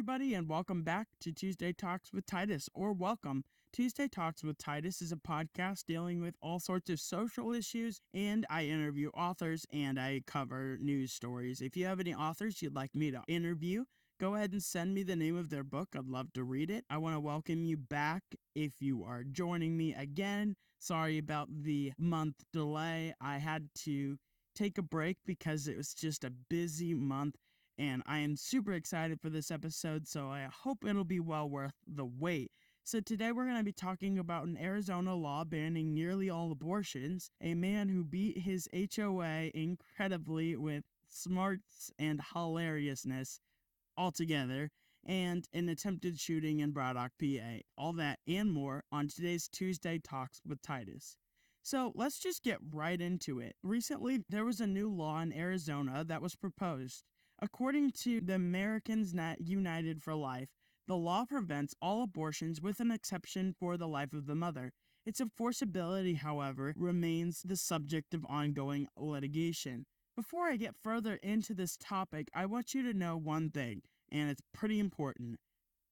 everybody, and welcome back to Tuesday Talks with Titus, or welcome. Tuesday Talks with Titus is a podcast dealing with all sorts of social issues, and I interview authors and I cover news stories. If you have any authors you'd like me to interview, go ahead and send me the name of their book. I'd love to read it. I want to welcome you back if you are joining me again. Sorry about the month delay. I had to take a break because it was just a busy month. And I am super excited for this episode, so I hope it'll be well worth the wait. So today we're going to be talking about an Arizona law banning nearly all abortions, a man who beat his HOA incredibly with smarts and hilariousness altogether, and an attempted shooting in Braddock, PA. All that and more on today's Tuesday Talks with Titus. So let's just get right into it. Recently, there was a new law in Arizona that was proposed. According to the Americans United for Life, the law prevents all abortions with an exception for the life of the mother. Its enforceability, however, remains the subject of ongoing litigation. Before I get further into this topic, I want you to know one thing, and it's pretty important.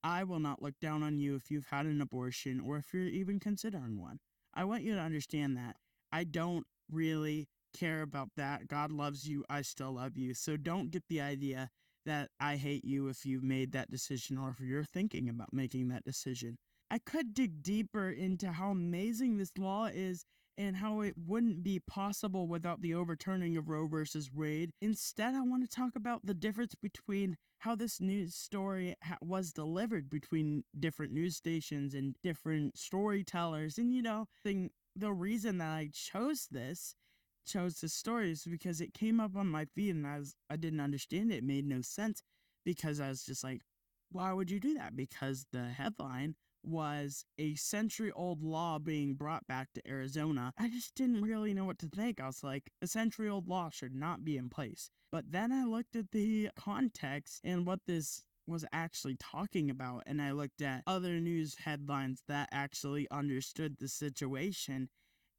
I will not look down on you if you've had an abortion or if you're even considering one. I want you to understand that. I don't really care about that. God loves you. I still love you. So don't get the idea that I hate you if you made that decision or if you're thinking about making that decision. I could dig deeper into how amazing this law is and how it wouldn't be possible without the overturning of Roe versus Wade. Instead, I want to talk about the difference between how this news story was delivered between different news stations and different storytellers. And, the reason that I chose this story is because it came up on my feed and I didn't understand it. It made no sense because I was just like, why would you do that? Because the headline was a century-old law being brought back to Arizona. I just didn't really know what to think. I was like, a century-old law should not be in place. But then I looked at the context and what this was actually talking about, and I looked at other news headlines that actually understood the situation,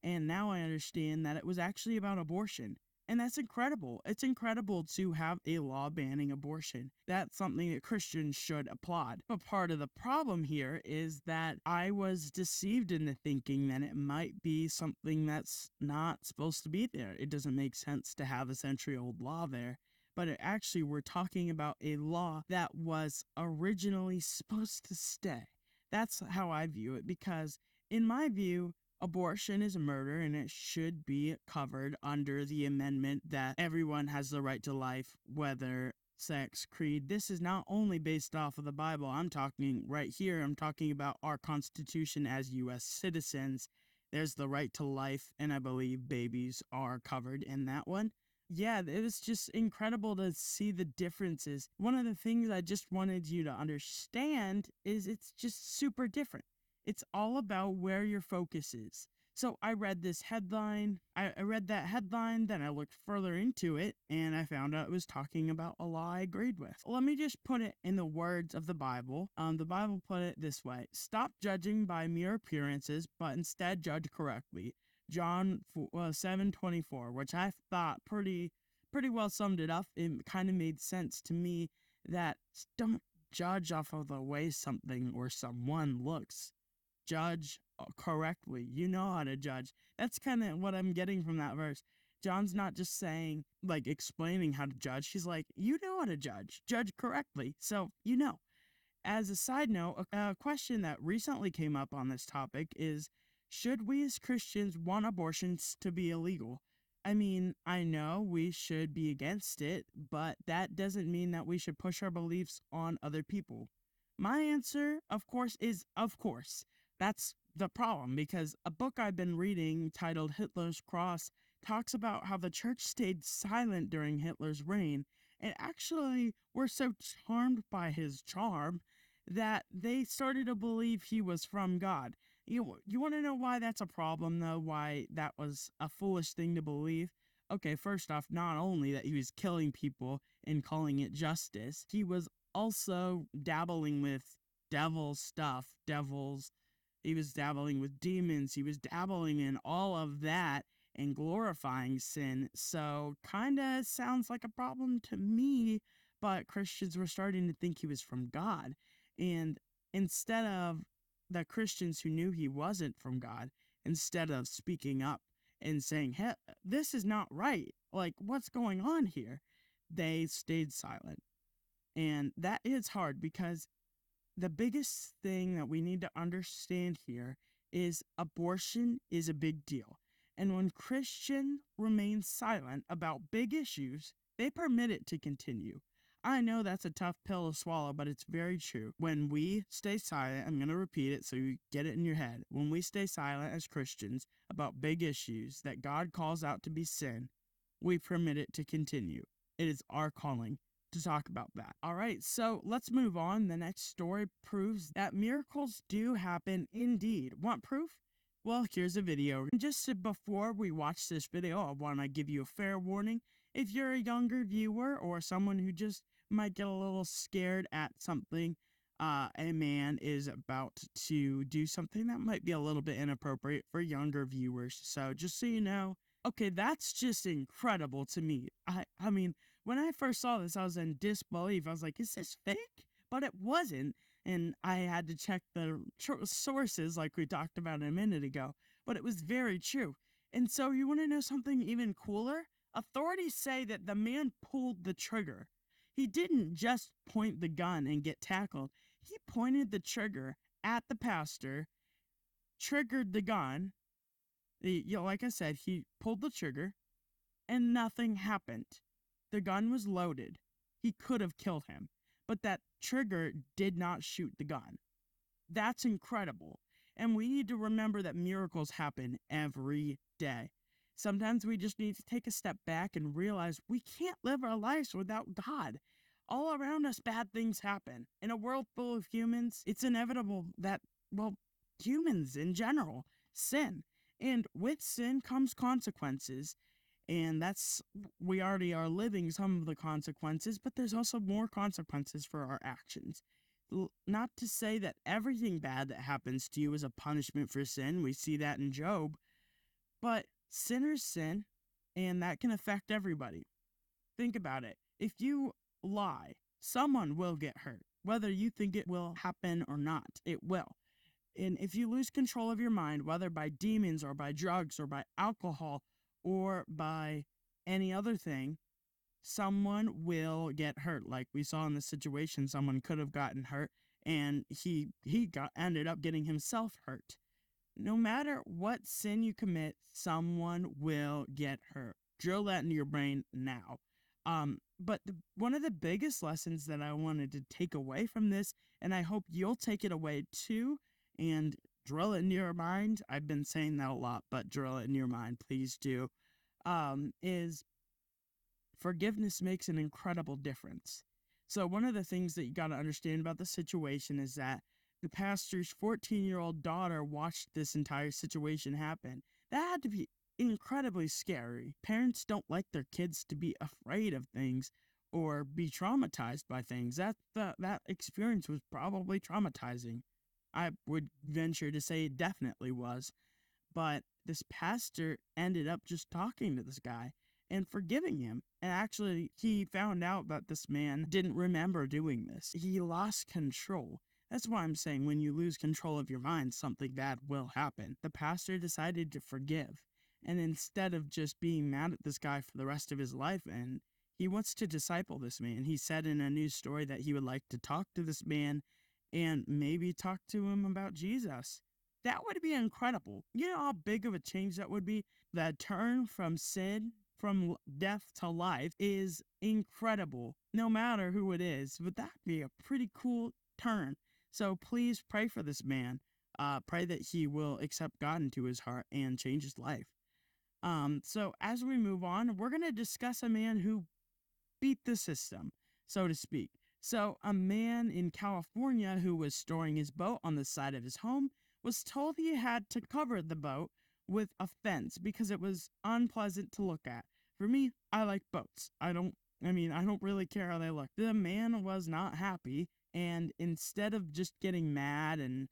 and now I understand that it was actually about abortion. And that's incredible. It's incredible to have a law banning abortion. That's something that Christians should applaud. But part of the problem here is that I was deceived into thinking that it might be something that's not supposed to be there. It doesn't make sense to have a century-old law there. But we're talking about a law that was originally supposed to stay. That's how I view it, because in my view, abortion is murder and it should be covered under the amendment that everyone has the right to life, whether sex, creed. This is not only based off of the Bible. I'm talking about our Constitution as U.S. citizens. There's the right to life, and I believe babies are covered in that one. Yeah, it was just incredible to see the differences. One of the things I just wanted you to understand is it's just super different. It's all about where your focus is. So I read this headline. I read that headline, then I looked further into it, and I found out it was talking about a law I agreed with. Let me just put it in the words of the Bible. The Bible put it this way: stop judging by mere appearances, but instead judge correctly. John 7:24, which I thought pretty well summed it up. It kind of made sense to me that don't judge off of the way something or someone looks. Judge correctly. You know how to judge. That's kind of what I'm getting from that verse. John's not just saying, explaining how to judge. He's like, you know how to judge. Judge correctly. So, As a side note, a question that recently came up on this topic is, should we as Christians want abortions to be illegal? I mean, I know we should be against it, but that doesn't mean that we should push our beliefs on other people. My answer, of course, is of course. That's the problem, because a book I've been reading titled Hitler's Cross talks about how the church stayed silent during Hitler's reign, and actually were so charmed by his charm that they started to believe he was from God. You want to know why that's a problem, though? Why that was a foolish thing to believe? Okay, first off, not only that he was killing people and calling it justice, he was also dabbling with devil stuff, devils. He was dabbling with demons. He was dabbling in all of that and glorifying sin. So kind of sounds like a problem to me, but Christians were starting to think he was from God. And instead of the Christians who knew he wasn't from God, instead of speaking up and saying, hey, this is not right, like, what's going on here? They stayed silent. And that is hard, because the biggest thing that we need to understand here is abortion is a big deal. And when Christians remain silent about big issues, they permit it to continue. I know that's a tough pill to swallow, but it's very true. When we stay silent, I'm going to repeat it so you get it in your head. When we stay silent as Christians about big issues that God calls out to be sin, we permit it to continue. It is our calling to talk about that. All right, so let's move on. The next story proves that miracles do happen indeed. Want proof? Well, here's a video. Just before we watch this video, I want to give you a fair warning. If you're a younger viewer or someone who just might get a little scared at something, a man is about to do something that might be a little bit inappropriate for younger viewers. So just so you know, okay, that's just incredible to me. I mean, when I first saw this, I was in disbelief. I was like, is this fake? But it wasn't. And I had to check the sources like we talked about a minute ago. But it was very true. And so you want to know something even cooler? Authorities say that the man pulled the trigger. He didn't just point the gun and get tackled. He pointed the trigger at the pastor, triggered the gun. Like I said, he pulled the trigger, and nothing happened. The gun was loaded. He could have killed him, but that trigger did not shoot the gun. That's incredible. And we need to remember that miracles happen every day. Sometimes we just need to take a step back and realize we can't live our lives without God. All around us, bad things happen. In a world full of humans, it's inevitable that, well, humans in general sin. And with sin comes consequences. And we already are living some of the consequences, but there's also more consequences for our actions. Not to say that everything bad that happens to you is a punishment for sin. We see that in Job. But sinners sin, and that can affect everybody. Think about it. If you lie, someone will get hurt. Whether you think it will happen or not, it will. And if you lose control of your mind, whether by demons or by drugs or by alcohol or by any other thing, someone will get hurt. Like we saw in this situation, someone could have gotten hurt, and he ended up getting himself hurt. No matter what sin you commit, someone will get hurt. Drill that into your brain now. But one of the biggest lessons that I wanted to take away from this, and I hope you'll take it away too, and drill it into your mind. I've been saying that a lot, but drill it in your mind, please do. Is forgiveness makes an incredible difference. So one of the things that you got to understand about the situation is that the pastor's 14-year-old daughter watched this entire situation happen. That had to be incredibly scary. Parents don't like their kids to be afraid of things or be traumatized by things. That experience was probably traumatizing. I would venture to say it definitely was. But this pastor ended up just talking to this guy and forgiving him. And actually, he found out that this man didn't remember doing this. He lost control. That's why I'm saying when you lose control of your mind, something bad will happen. The pastor decided to forgive. And instead of just being mad at this guy for the rest of his life, and he wants to disciple this man. He said in a news story that he would like to talk to this man and maybe talk to him about Jesus. That would be incredible. You know how big of a change that would be? The turn from sin, from death to life is incredible, no matter who it is. But that'd be a pretty cool turn. So please pray for this man. Pray that he will accept God into his heart and change his life. So as we move on, we're going to discuss a man who beat the system, so to speak. So a man in California who was storing his boat on the side of his home was told he had to cover the boat with a fence because it was unpleasant to look at. For me, I like boats. I don't really care how they look. The man was not happy, and instead of just getting mad and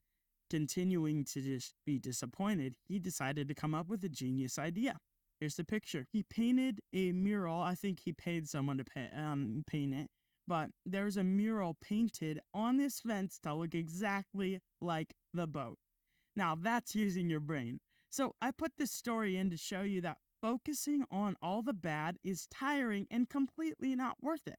continuing to just be disappointed, he decided to come up with a genius idea. Here's the picture. He painted a mural. I think he paid someone to paint it, but there's a mural painted on this fence to look exactly like the boat. Now that's using your brain. So I put this story in to show you that focusing on all the bad is tiring and completely not worth it.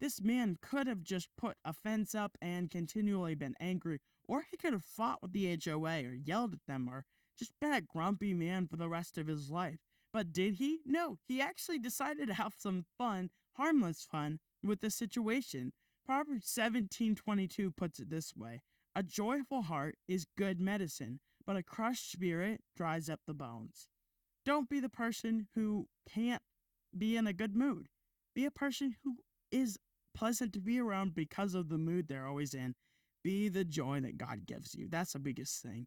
This man could have just put a fence up and continually been angry, or he could have fought with the HOA or yelled at them or just been a grumpy man for the rest of his life. But did he? No, he actually decided to have some fun, harmless fun, with the situation. Proverbs 17:22 puts it this way: a joyful heart is good medicine, but a crushed spirit dries up the bones. Don't be the person who can't be in a good mood. Be a person who is pleasant to be around because of the mood they're always in. Be the joy that God gives you. That's the biggest thing.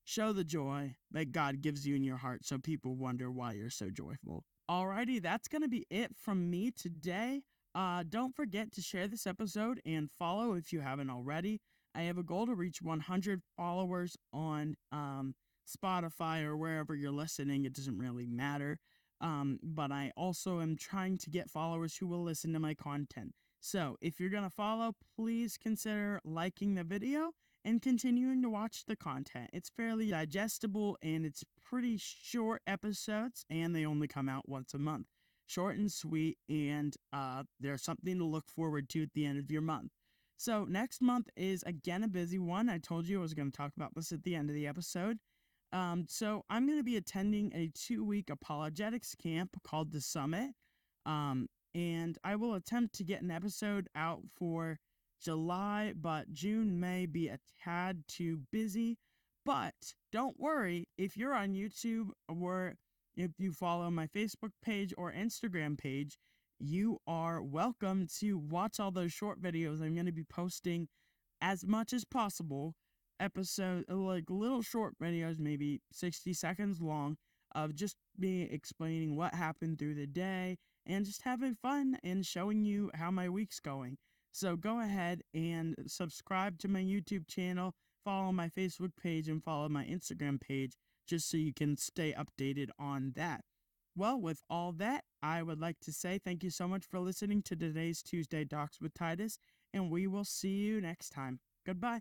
Show the joy that God gives you in your heart so people wonder why you're so joyful. Alrighty, that's going to be it from me today. Don't forget to share this episode and follow if you haven't already. I have a goal to reach 100 followers on Spotify or wherever you're listening. It doesn't really matter. But I also am trying to get followers who will listen to my content. So if you're going to follow, please consider liking the video and continuing to watch the content. It's fairly digestible and it's pretty short episodes, and they only come out once a month. Short and sweet, and there's something to look forward to at the end of your month. So next month is again a busy one. I told you I was going to talk about this at the end of the episode. So I'm going to be attending a 2-week apologetics camp called The Summit. And I will attempt to get an episode out for July, but June may be a tad too busy. But don't worry, if you're on YouTube or if you follow my Facebook page or Instagram page, you are welcome to watch all those short videos. I'm going to be posting as much as possible episode, like little short videos, maybe 60 seconds long, of just me explaining what happened through the day and just having fun and showing you how my week's going. So go ahead and subscribe to my YouTube channel, follow my Facebook page, and follow my Instagram page just so you can stay updated on that. Well, with all that, I would like to say thank you so much for listening to today's Tuesday Talks with Titus, and we will see you next time. Goodbye.